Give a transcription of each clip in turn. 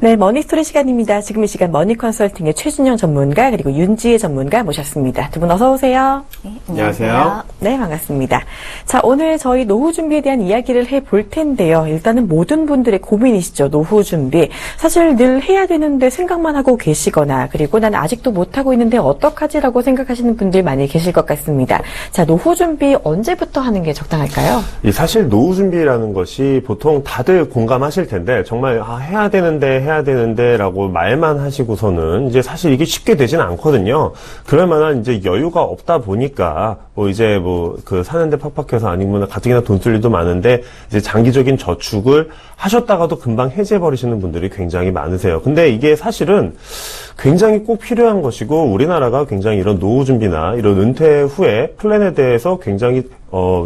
네, 머니스토리 시간입니다. 지금 이 시간 머니컨설팅의 최준영 전문가 그리고 윤지혜 전문가 모셨습니다. 두 분 어서 오세요. 네, 안녕하세요. 네, 반갑습니다. 자, 오늘 저희 노후 준비에 대한 이야기를 해볼 텐데요. 일단은 모든 분들의 고민이시죠. 노후 준비. 사실 늘 해야 되는데 생각만 하고 계시거나 그리고 난 아직도 못하고 있는데 어떡하지라고 생각하시는 분들 많이 계실 것 같습니다. 자, 노후 준비 언제부터 하는 게 적당할까요? 사실 노후 준비라는 것이 보통 다들 공감하실 텐데 정말 해야 되는데 라고 말만 하시고서는 이제 사실 이게 쉽게 되지는 않거든요. 그럴 만한 이제 여유가 없다 보니까 그 사는데 팍팍해서 아니면 가뜩이나 돈 쓸 일도 많은데 이제 장기적인 저축을 하셨다가도 금방 해지해버리시는 분들이 굉장히 많으세요. 근데 이게 사실은 굉장히 꼭 필요한 것이고 우리나라가 굉장히 이런 노후 준비나 이런 은퇴 후에 플랜에 대해서 굉장히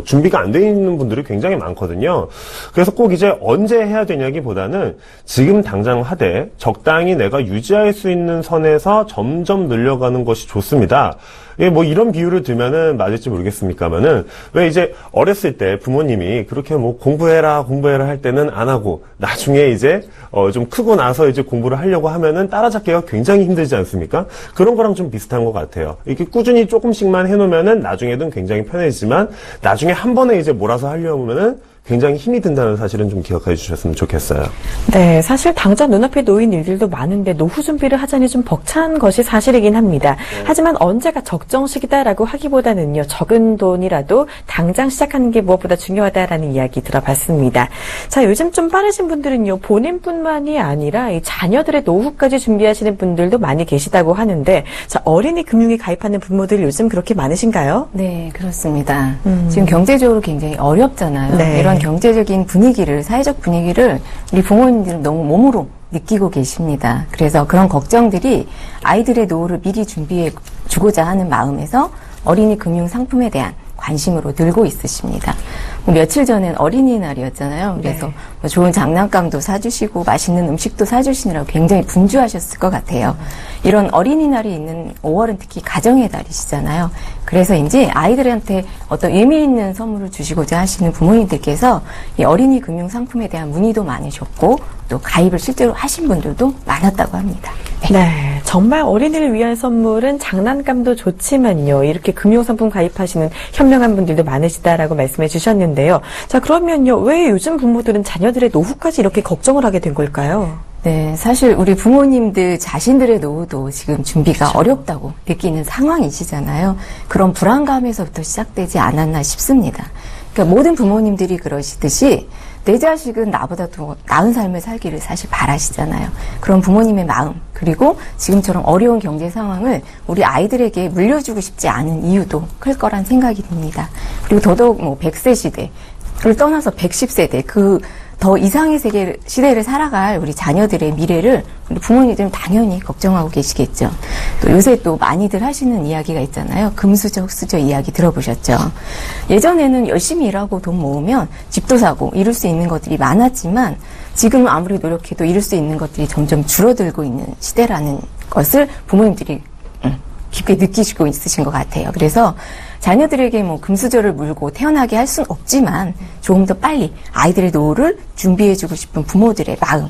준비가 안 돼 있는 분들이 굉장히 많거든요. 그래서 꼭 이제 언제 해야 되냐기보다는 지금 당장 하되 적당히 내가 유지할 수 있는 선에서 점점 늘려가는 것이 좋습니다. 이런 비유를 들면은 맞을지 모르겠습니까만은 왜 이제 어렸을 때 부모님이 그렇게 공부해라 할 때는 안 하고 나중에 이제 좀 크고 나서 이제 공부를 하려고 하면은 따라잡기가 굉장히 힘들지 않습니까? 그런 거랑 좀 비슷한 것 같아요. 이렇게 꾸준히 조금씩만 해놓으면은 나중에는 굉장히 편해지지만 나중에 한 번에 이제 몰아서 하려면은 굉장히 힘이 든다는 사실은 좀 기억해 주셨으면 좋겠어요. 네, 사실 당장 눈앞에 놓인 일들도 많은데 노후 준비를 하자니 좀 벅찬 것이 사실이긴 합니다. 하지만 언제가 적정식이다라고 하기보다는요, 적은 돈이라도 당장 시작하는 게 무엇보다 중요하다라는 이야기 들어봤습니다. 자, 요즘 좀 빠르신 분들은요, 본인뿐만이 아니라 이 자녀들의 노후까지 준비하시는 분들도 많이 계시다고 하는데, 자, 어린이 금융에 가입하는 부모들 요즘 그렇게 많으신가요? 네, 그렇습니다. 지금 경제적으로 굉장히 어렵잖아요. 네. 이런 경제적인 분위기를, 사회적 분위기를 우리 부모님들은 너무 몸으로 느끼고 계십니다. 그래서 그런 걱정들이 아이들의 노후를 미리 준비해 주고자 하는 마음에서 어린이 금융 상품에 대한 관심으로 늘고 있으십니다. 며칠 전엔 어린이날이었잖아요. 그래서 좋은 장난감도 사주시고 맛있는 음식도 사주시느라고 굉장히 분주하셨을 것 같아요. 이런 어린이날이 있는 5월은 특히 가정의 달이시잖아요. 그래서 이제 아이들한테 어떤 의미 있는 선물을 주시고자 하시는 부모님들께서 이 어린이 금융 상품에 대한 문의도 많으셨고 또 가입을 실제로 하신 분들도 많았다고 합니다. 네, 정말 어린이를 위한 선물은 장난감도 좋지만요. 이렇게 금융상품 가입하시는 현명한 분들도 많으시다라고 말씀해 주셨는데요. 자, 그러면요. 왜 요즘 부모들은 자녀들의 노후까지 이렇게 걱정을 하게 된 걸까요? 네, 사실 우리 부모님들 자신들의 노후도 지금 준비가 어렵다고 느끼는 상황이시잖아요. 그런 불안감에서부터 시작되지 않았나 싶습니다. 그러니까 모든 부모님들이 그러시듯이 내 자식은 나보다 더 나은 삶을 살기를 사실 바라시잖아요. 그런 부모님의 마음, 그리고 지금처럼 어려운 경제 상황을 우리 아이들에게 물려주고 싶지 않은 이유도 클 거란 생각이 듭니다. 그리고 더더욱 100세 시대를 떠나서 110세대, 더 이상의 시대를 살아갈 우리 자녀들의 미래를 우리 부모님들은 당연히 걱정하고 계시겠죠. 또 요새 또 많이들 하시는 이야기가 있잖아요. 금수저, 흑수저 이야기 들어보셨죠? 예전에는 열심히 일하고 돈 모으면 집도 사고 이룰 수 있는 것들이 많았지만 지금은 아무리 노력해도 이룰 수 있는 것들이 점점 줄어들고 있는 시대라는 것을 부모님들이 깊게 느끼시고 있으신 것 같아요. 그래서 자녀들에게 금수저를 물고 태어나게 할 수는 없지만 조금 더 빨리 아이들의 노후를 준비해주고 싶은 부모들의 마음,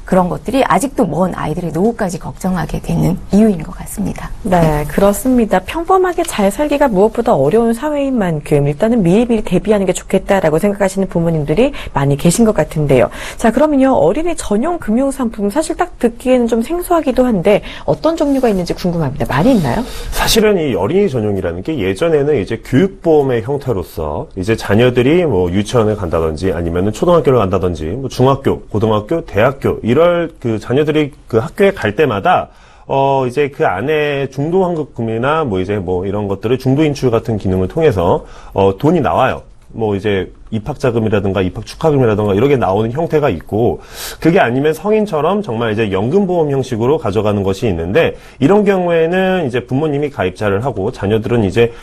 그런 것들이 아직도 먼 아이들의 노후까지 걱정하게 되는 이유인 것 같습니다. 네, 그렇습니다. 평범하게 잘 살기가 무엇보다 어려운 사회인 만큼 일단은 미리미리 대비하는 게 좋겠다라고 생각하시는 부모님들이 많이 계신 것 같은데요. 자, 그러면요. 어린이 전용 금융상품 사실 딱 듣기에는 좀 생소하기도 한데 어떤 종류가 있는지 궁금합니다. 많이 있나요? 사실은 이 어린이 전용이라는 게 예전에는 이제 교육보험의 형태로서 이제 자녀들이 유치원을 간다든지 아니면은 초등학교를 간다든지 중학교, 고등학교, 대학교 이럴 그 자녀들이 그 학교에 갈 때마다 이제 그 안에 중도환급금이나 이런 것들을 중도인출 같은 기능을 통해서 돈이 나와요. 이제 입학자금이라든가 입학축하금이라든가 이렇게 나오는 형태가 있고, 그게 아니면 성인처럼 정말 이제 연금보험 형식으로 가져가는 것이 있는데, 이런 경우에는 이제 부모님이 가입자를 하고 자녀들은 이제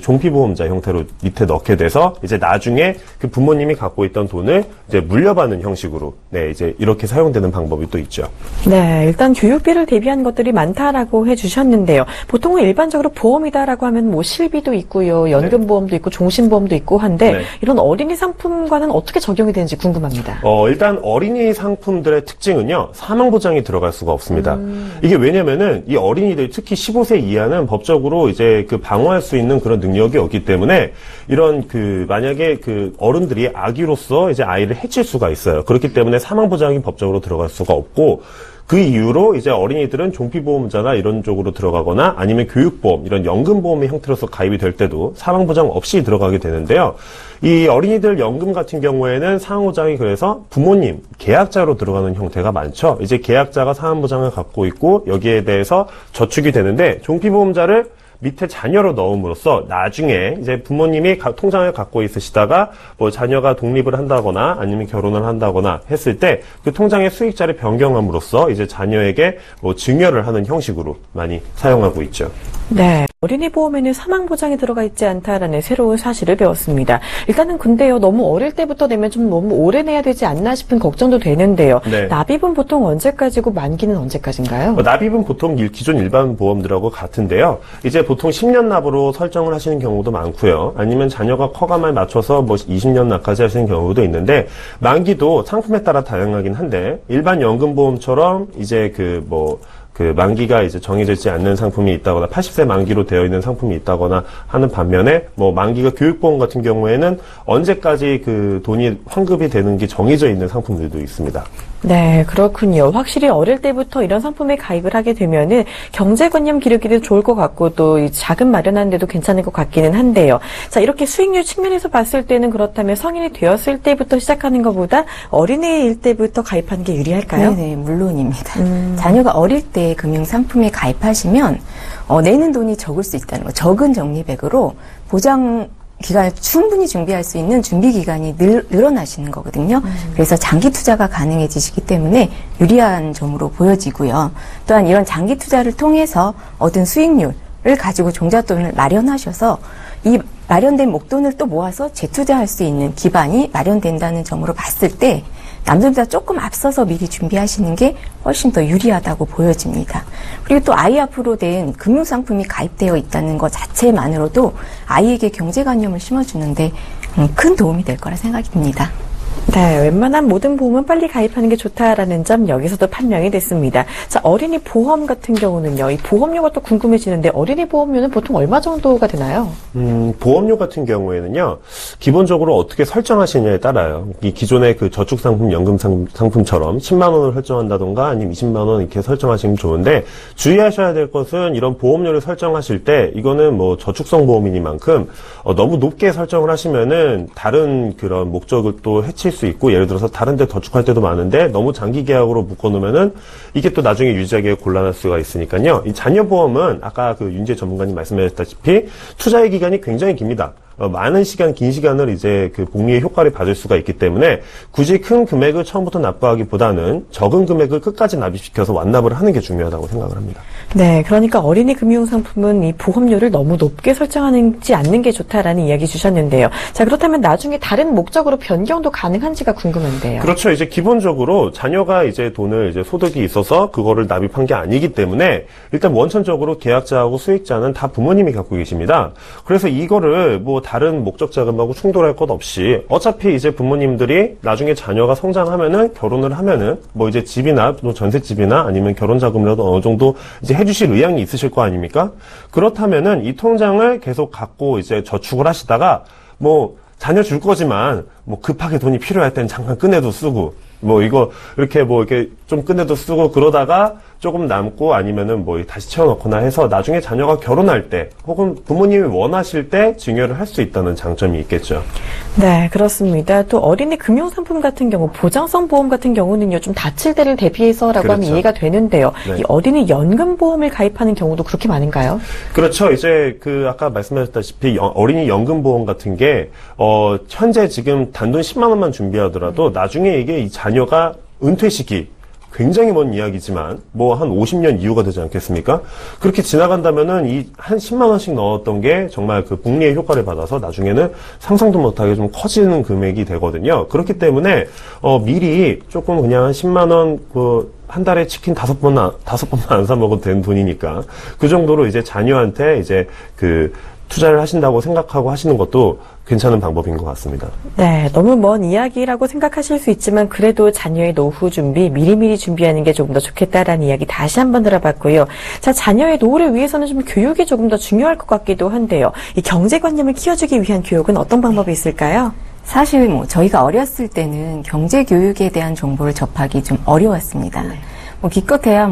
종피보험자 형태로 밑에 넣게 돼서 이제 나중에 그 부모님이 갖고 있던 돈을 이제 물려받는 형식으로 이제 이렇게 사용되는 방법이 또 있죠. 네, 일단 교육비를 대비한 것들이 많다라고 해주셨는데요. 보통은 일반적으로 보험이다라고 하면 실비도 있고요, 연금보험도 있고 종신보험도 있고 한데 이런 어린이 상품과는 어떻게 적용이 되는지 궁금합니다. 일단 어린이 상품들의 특징은요, 사망보장이 들어갈 수가 없습니다. 이게 왜냐면은 이 어린이들, 특히 15세 이하는 법적으로 이제 그 방어할 수 있는 그런 능력이 없기 때문에 이런 만약에 어른들이 아기로서 이제 아이를 해칠 수가 있어요. 그렇기 때문에 사망보장이 법적으로 들어갈 수가 없고, 그 이후로 이제 어린이들은 종피보험자나 이런 쪽으로 들어가거나 아니면 교육보험, 이런 연금보험의 형태로서 가입이 될 때도 사망보장 없이 들어가게 되는데요. 이 어린이들 연금 같은 경우에는 사망보장이 그래서 부모님, 계약자로 들어가는 형태가 많죠. 이제 계약자가 사망보장을 갖고 있고 여기에 대해서 저축이 되는데, 종피보험자를 밑에 자녀로 넣음으로써 나중에 이제 부모님이 통장을 갖고 있으시다가 뭐 자녀가 독립을 한다거나 아니면 결혼을 한다거나 했을 때 그 통장의 수익자를 변경함으로써 이제 자녀에게 뭐 증여를 하는 형식으로 많이 사용하고 있죠. 네. 어린이 보험에는 사망 보장이 들어가 있지 않다라는 새로운 사실을 배웠습니다. 일단은 근데요, 너무 어릴 때부터 내면 좀 너무 오래 내야 되지 않나 싶은 걱정도 되는데요. 네. 납입은 보통 언제까지고 만기는 언제까지인가요? 납입은 보통 기존 일반 보험들하고 같은데요. 이제 보통 10년 납으로 설정을 하시는 경우도 많고요. 아니면 자녀가 커감에 맞춰서 뭐 20년 납까지 하시는 경우도 있는데, 만기도 상품에 따라 다양하긴 한데, 일반 연금보험처럼 이제 만기가 이제 정해져 있지 않는 상품이 있다거나 80세 만기로 되어 있는 상품이 있다거나 하는 반면에, 뭐 만기가 교육보험 같은 경우에는 언제까지 돈이 환급이 되는 게 정해져 있는 상품들도 있습니다. 네, 그렇군요. 확실히 어릴 때부터 이런 상품에 가입을 하게 되면은 경제관념 기르기도 좋을 것 같고 또 이 자금 마련하는 데도 괜찮을 것 같기는 한데요. 자, 이렇게 수익률 측면에서 봤을 때는 그렇다면 성인이 되었을 때부터 시작하는 것보다 어린이일 때부터 가입하는 게 유리할까요? 네, 물론입니다. 자녀가 어릴 때 금융상품에 가입하시면 내는 돈이 적을 수 있다는 거, 적은 적립액으로 보장 기간을 충분히 준비할 수 있는 준비 기간이 늘어나시는 거거든요. 그래서 장기 투자가 가능해지시기 때문에 유리한 점으로 보여지고요. 또한 이런 장기 투자를 통해서 얻은 수익률을 가지고 종잣돈을 마련하셔서 이 마련된 목돈을 또 모아서 재투자할 수 있는 기반이 마련된다는 점으로 봤을 때 남들보다 조금 앞서서 미리 준비하시는 게 훨씬 더 유리하다고 보여집니다. 그리고 또 아이 앞으로 된 금융상품이 가입되어 있다는 것 자체만으로도 아이에게 경제관념을 심어주는데 큰 도움이 될 거라 생각이 듭니다. 네, 웬만한 모든 보험은 빨리 가입하는 게 좋다라는 점 여기서도 판명이 됐습니다. 자, 어린이 보험 같은 경우는요, 이 보험료가 또 궁금해지는데 어린이 보험료는 보통 얼마 정도가 되나요? 보험료 같은 경우에는요, 기본적으로 어떻게 설정하시냐에 따라요. 이 기존의 저축상품, 연금상품처럼 10만 원을 설정한다던가 아니면 20만 원 이렇게 설정하시면 좋은데, 주의하셔야 될 것은 이런 보험료를 설정하실 때 이거는 뭐 저축성 보험이니만큼 너무 높게 설정을 하시면은 다른 그런 목적을 또 해칠 수 있고, 예를 들어서 다른 데 저축할 때도 많은데 너무 장기 계약으로 묶어놓으면은 이게 또 나중에 유지하기가 곤란할 수가 있으니까요. 이 자녀보험은 아까 윤재 전문가님 말씀하셨다시피 투자의 기간이 굉장히 깁니다. 많은 시간, 긴 시간을 이제 복리의 효과를 받을 수가 있기 때문에 굳이 큰 금액을 처음부터 납부하기보다는 적은 금액을 끝까지 납입시켜서 완납을 하는 게 중요하다고 생각을 합니다. 네, 그러니까 어린이 금융상품은 이 보험료를 너무 높게 설정하지 않는 게 좋다라는 이야기 주셨는데요. 자, 그렇다면 나중에 다른 목적으로 변경도 가능한지가 궁금한데요. 그렇죠. 이제 기본적으로 자녀가 이제 돈을 이제 소득이 있어서 그거를 납입한 게 아니기 때문에 일단 원천적으로 계약자하고 수익자는 다 부모님이 갖고 계십니다. 그래서 이거를 뭐 다른 목적 자금하고 충돌할 것 없이 어차피 이제 부모님들이 나중에 자녀가 성장하면은 결혼을 하면은 뭐 이제 집이나 또 전셋집이나 아니면 결혼 자금이라도 어느 정도 이제 해주실 의향이 있으실 거 아닙니까? 그렇다면은 이 통장을 계속 갖고 이제 저축을 하시다가 뭐 자녀 줄 거지만 뭐 급하게 돈이 필요할 땐 잠깐 꺼내도 쓰고 뭐 이거 이렇게 좀 꺼내도 쓰고 그러다가 조금 남고 아니면은 뭐 다시 채워넣거나 해서 나중에 자녀가 결혼할 때 혹은 부모님이 원하실 때 증여를 할 수 있다는 장점이 있겠죠. 네, 그렇습니다. 또 어린이 금융상품 같은 경우 보장성 보험 같은 경우는요, 좀 다칠 때를 대비해서라고 그렇죠. 하면 이해가 되는데요. 네. 이 어린이 연금보험을 가입하는 경우도 그렇게 많은가요? 그렇죠. 이제 아까 말씀하셨다시피 어린이 연금보험 같은 게 현재 지금 단돈 10만 원만 준비하더라도 나중에 이게 이 자녀가 은퇴 시기 굉장히 먼 이야기지만 뭐 한 50년 이후가 되지 않겠습니까? 그렇게 지나간다면은 이 한 10만 원씩 넣었던 게 정말 복리의 효과를 받아서 나중에는 상상도 못하게 좀 커지는 금액이 되거든요. 그렇기 때문에 미리 조금 그냥 한 10만 원 한 달에 치킨 5번만 안 사 먹어도 되는 돈이니까 그 정도로 이제 자녀한테 이제 투자를 하신다고 생각하고 하시는 것도 괜찮은 방법인 것 같습니다. 네, 너무 먼 이야기라고 생각하실 수 있지만 그래도 자녀의 노후 준비, 미리미리 준비하는 게 조금 더 좋겠다라는 이야기 다시 한번 들어봤고요. 자, 자녀의 노후를 위해서는 좀 교육이 조금 더 중요할 것 같기도 한데요. 이 경제관념을 키워주기 위한 교육은 어떤 방법이 있을까요? 사실 저희가 어렸을 때는 경제 교육에 대한 정보를 접하기 좀 어려웠습니다. 네. 기껏해야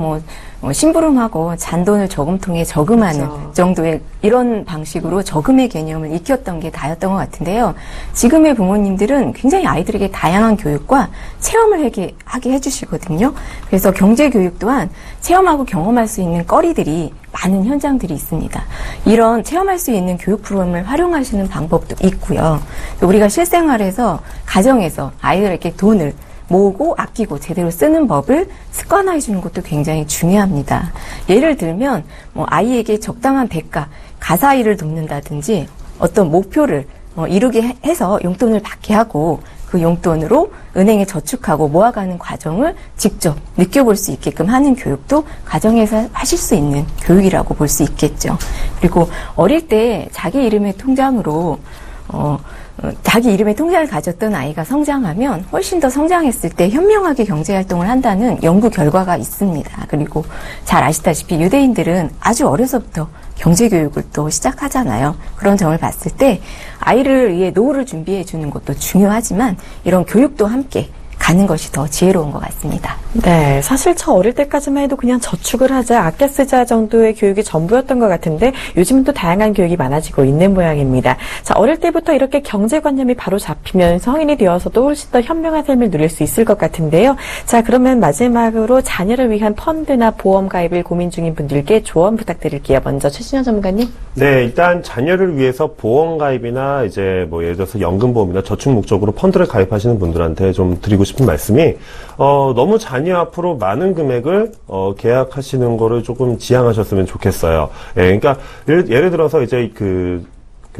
심부름하고 잔돈을 저금통에 저금하는 그렇죠. 정도의 이런 방식으로 저금의 개념을 익혔던 게 다였던 것 같은데요. 지금의 부모님들은 굉장히 아이들에게 다양한 교육과 체험을 하게 해주시거든요. 그래서 경제 교육 또한 체험하고 경험할 수 있는 거리들이 많은 현장들이 있습니다. 이런 체험할 수 있는 교육 프로그램을 활용하시는 방법도 있고요. 우리가 실생활에서 가정에서 아이들에게 돈을 모으고 아끼고 제대로 쓰는 법을 습관화해 주는 것도 굉장히 중요합니다. 예를 들면 아이에게 적당한 대가, 가사일을 돕는다든지 어떤 목표를 이루게 해서 용돈을 받게 하고 그 용돈으로 은행에 저축하고 모아가는 과정을 직접 느껴볼 수 있게끔 하는 교육도 가정에서 하실 수 있는 교육이라고 볼 수 있겠죠. 그리고 어릴 때 자기 이름의 통장으로 자기 이름의 통장을 가졌던 아이가 성장하면 훨씬 더 성장했을 때 현명하게 경제활동을 한다는 연구 결과가 있습니다. 그리고 잘 아시다시피 유대인들은 아주 어려서부터 경제교육을 또 시작하잖아요. 그런 점을 봤을 때 아이를 위해 노후를 준비해 주는 것도 중요하지만 이런 교육도 함께 가는 것이 더 지혜로운 것 같습니다. 네, 사실 저 어릴 때까지만 해도 그냥 저축을 하자, 아껴 쓰자 정도의 교육이 전부였던 것 같은데 요즘은 또 다양한 교육이 많아지고 있는 모양입니다. 자, 어릴 때부터 이렇게 경제관념이 바로 잡히면 성인이 되어서도 훨씬 더 현명한 삶을 누릴 수 있을 것 같은데요. 자, 그러면 마지막으로 자녀를 위한 펀드나 보험 가입을 고민 중인 분들께 조언 부탁드릴게요. 먼저 최신현 전문가님. 네, 일단 자녀를 위해서 보험 가입이나 이제 예를 들어서 연금보험이나 저축 목적으로 펀드를 가입하시는 분들한테 좀 드리고 싶은 말씀이 너무 자녀 앞으로 많은 금액을 계약하시는 거를 조금 지양하셨으면 좋겠어요. 예, 그러니까 예를 들어서 이제 그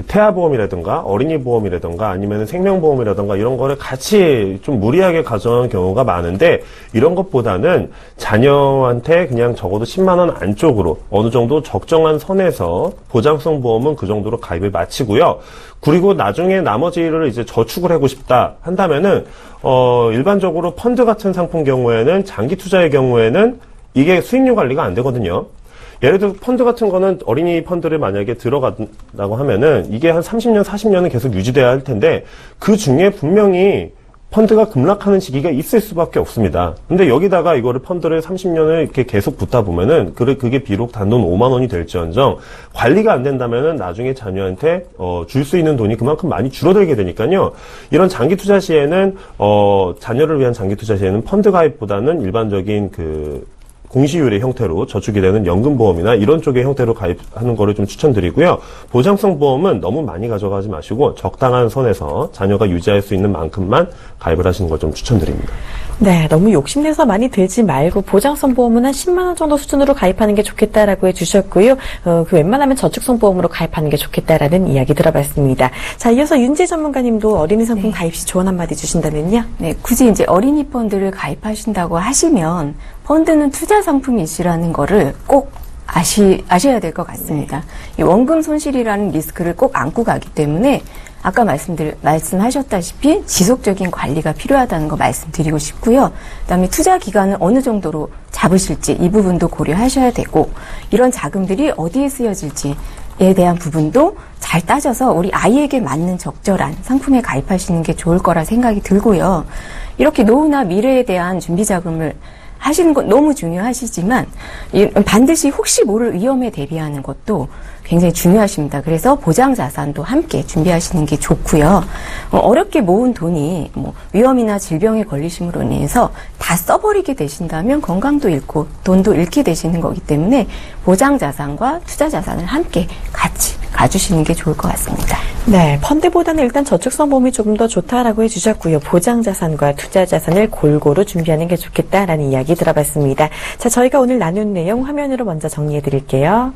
태아보험이라든가 어린이 보험이라든가 아니면 생명보험이라든가 이런 거를 같이 좀 무리하게 가져가는 경우가 많은데 이런 것보다는 자녀한테 그냥 적어도 10만 원 안쪽으로 어느 정도 적정한 선에서 보장성 보험은 그 정도로 가입을 마치고요. 그리고 나중에 나머지를 이제 저축을 하고 싶다 한다면은 일반적으로 펀드 같은 상품 경우에는 장기 투자의 경우에는 이게 수익률 관리가 안 되거든요. 예를 들어 펀드 같은 거는 어린이 펀드를 만약에 들어간다고 하면은 이게 한 30년, 40년은 계속 유지돼야 할 텐데 그 중에 분명히 펀드가 급락하는 시기가 있을 수밖에 없습니다. 근데 여기다가 이거를 펀드를 30년을 이렇게 계속 붓다 보면은 그게 비록 단돈 5만 원이 될지언정 관리가 안 된다면은 나중에 자녀한테 줄 수 있는 돈이 그만큼 많이 줄어들게 되니까요. 이런 장기 투자 시에는 자녀를 위한 장기 투자 시에는 펀드 가입보다는 일반적인 공시율의 형태로 저축이 되는 연금보험이나 이런 쪽의 형태로 가입하는 거를 좀 추천드리고요. 보장성 보험은 너무 많이 가져가지 마시고 적당한 선에서 자녀가 유지할 수 있는 만큼만 가입을 하시는 걸 좀 추천드립니다. 네, 너무 욕심내서 많이 들지 말고 보장성 보험은 한 10만 원 정도 수준으로 가입하는 게 좋겠다라고 해주셨고요. 웬만하면 저축성 보험으로 가입하는 게 좋겠다라는 이야기 들어봤습니다. 자, 이어서 윤지 전문가님도 어린이 상품 가입 시 조언 한마디 주신다면요? 네, 굳이 이제 어린이 펀드를 가입하신다고 하시면 펀드는 투자 상품이시라는 거를 꼭 아셔야 될 것 같습니다. 이 원금 손실이라는 리스크를 꼭 안고 가기 때문에 아까 말씀하셨다시피 지속적인 관리가 필요하다는 거 말씀드리고 싶고요. 그다음에 투자 기간을 어느 정도로 잡으실지 이 부분도 고려하셔야 되고 이런 자금들이 어디에 쓰여질지에 대한 부분도 잘 따져서 우리 아이에게 맞는 적절한 상품에 가입하시는 게 좋을 거라 생각이 들고요. 이렇게 노후나 미래에 대한 준비 자금을 하시는 건 너무 중요하시지만 반드시 혹시 모를 위험에 대비하는 것도 굉장히 중요하십니다. 그래서 보장 자산도 함께 준비하시는 게 좋고요. 어렵게 모은 돈이 위험이나 질병에 걸리심으로 인해서 다 써버리게 되신다면 건강도 잃고 돈도 잃게 되시는 거기 때문에 보장 자산과 투자 자산을 함께 같이 가주시는 게 좋을 것 같습니다. 네, 펀드보다는 일단 저축성 보험이 조금 더 좋다라고 해주셨고요. 보장 자산과 투자 자산을 골고루 준비하는 게 좋겠다라는 이야기 들어봤습니다. 자, 저희가 오늘 나눈 내용 화면으로 먼저 정리해 드릴게요.